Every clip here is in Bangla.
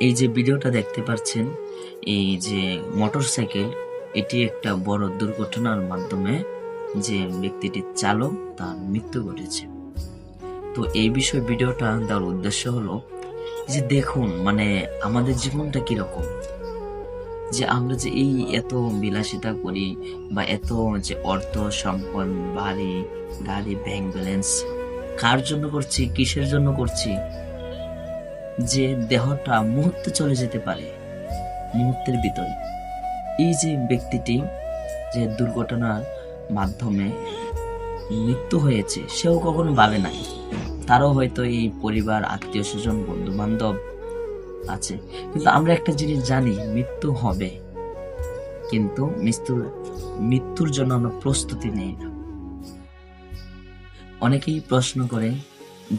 এই যে ভিডিওটা দেখতে পাচ্ছেন, এই যে মোটরসাইকেল, এটি একটা বড় দুর্ঘটনার মাধ্যমে যে ব্যক্তিটির চালক তার মৃত্যু ঘটেছে। তো এই বিষয়ে ভিডিওটা দেওয়ার উদ্দেশ্য হলো যে দেখুন মানে আমাদের জীবনটা কিরকম, যে আমরা যে এই এত বিলাসিতা করি বা এত যে অর্থ সম্পদ, বাড়ি গাড়ি, ব্যাংক ব্যালেন্স, কার জন্য করছি, কিসের জন্য করছি? যে দেহটা মুহূর্তে চলে যেতে পারে, মুহূর্তের ভিতরে। এই যে ব্যক্তিটি যে দুর্ঘটনার মাধ্যমে মৃত্যু হয়েছে, সেও কখনো ভাবে নাই তারও হয়তো এই পরিবার, আত্মীয় স্বজন, বন্ধু বান্ধব আছে। কিন্তু আমরা একটা জিনিস জানি, মৃত্যু হবে, কিন্তু মৃত্যুর জন্য আমরা প্রস্তুতি নেই না। অনেকেই প্রশ্ন করে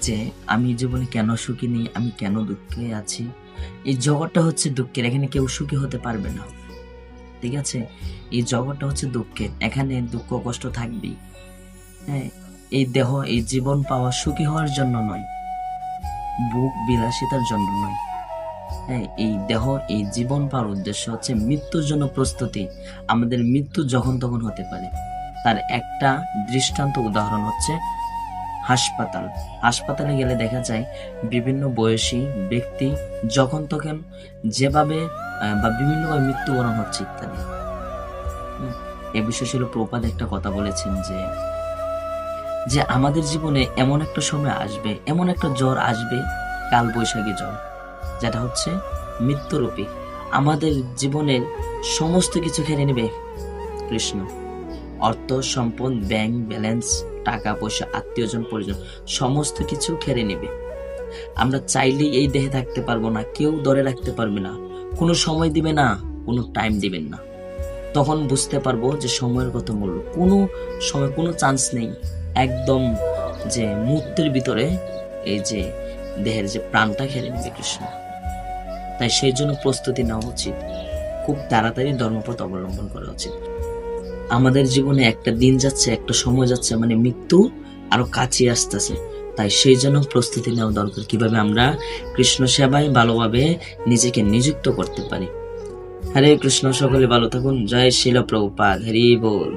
যে আমি জীবনে কেন সুখী নেই, আমি কেন দুঃখে আছি। এই জগৎটা হচ্ছে দুঃখের, এখানে কেউ সুখী হতে পারবে না, ঠিক আছে? এই জগৎটা হচ্ছে দুঃখের, এখানে দুঃখ কষ্ট থাকবেই। হ্যাঁ, এই দেহ, এই জীবন পাওয়া সুখী হওয়ার জন্য নয়, ভোগ বিলাসিতার জন্য নয়। হ্যাঁ, এই দেহ, এই জীবন পাওয়ার উদ্দেশ্য হচ্ছে মৃত্যুর জন্য প্রস্তুতি। আমাদের মৃত্যু যখন তখন হতে পারে। তার একটা দৃষ্টান্ত উদাহরণ হচ্ছে হাসপাতাল। হাসপাতালে গেলে দেখা যায় বিভিন্ন বয়সী ব্যক্তি যখন তখন যেভাবে বা বিভিন্নভাবে মৃত্যুবরণ হচ্ছে ইত্যাদি। এ বিষয়ে ছিল প্রপাত একটা কথা বলেছেন যে যে আমাদের জীবনে এমন একটা সময় আসবে, এমন একটা জ্বর আসবে, কাল বৈশাখী জ্বর, যেটা হচ্ছে মৃত্যুরূপী। আমাদের জীবনের সমস্ত কিছু কেড়ে নেবে কৃষ্ণ। অর্থ সম্পদ, ব্যাংক ব্যালেন্স, টাকা পয়সা, আত্মীয়জন পরিজন, সমস্ত কিছু কেড়ে নেবে। আমরা চাইলেই এই দেহে থাকতে পারবো না, কেউ ধরে রাখতে পারবে না, কোনো সময় দিবে না, কোনো টাইম দিবেন না। তখন বুঝতে পারবো যে সময়ের কত মূল্য। কোনো সময় কোনো চান্স নেই, একদম যে মুহূর্তের ভিতরে এই যে দেহের যে প্রাণটা কেড়ে নেবে কৃষ্ণ। তাই সেই জন্য প্রস্তুতি নেওয়া উচিত, খুব তাড়াতাড়ি ধর্মপথ অবলম্বন করা উচিত। আমাদের জীবনে একটা দিন যাচ্ছে, একটা সময় যাচ্ছে, মানে মৃত্যু আরো কাছে আসতেছে। তাই সেই জন্য প্রস্তুতি নেওয়া দরকার, কিভাবে আমরা কৃষ্ণ সেবায় ভালোভাবে নিজেকে নিযুক্ত করতে পারি। হরে কৃষ্ণ, সকলে ভালো থাকুন। জয় শিল প্রভুপাদ। হরি বল।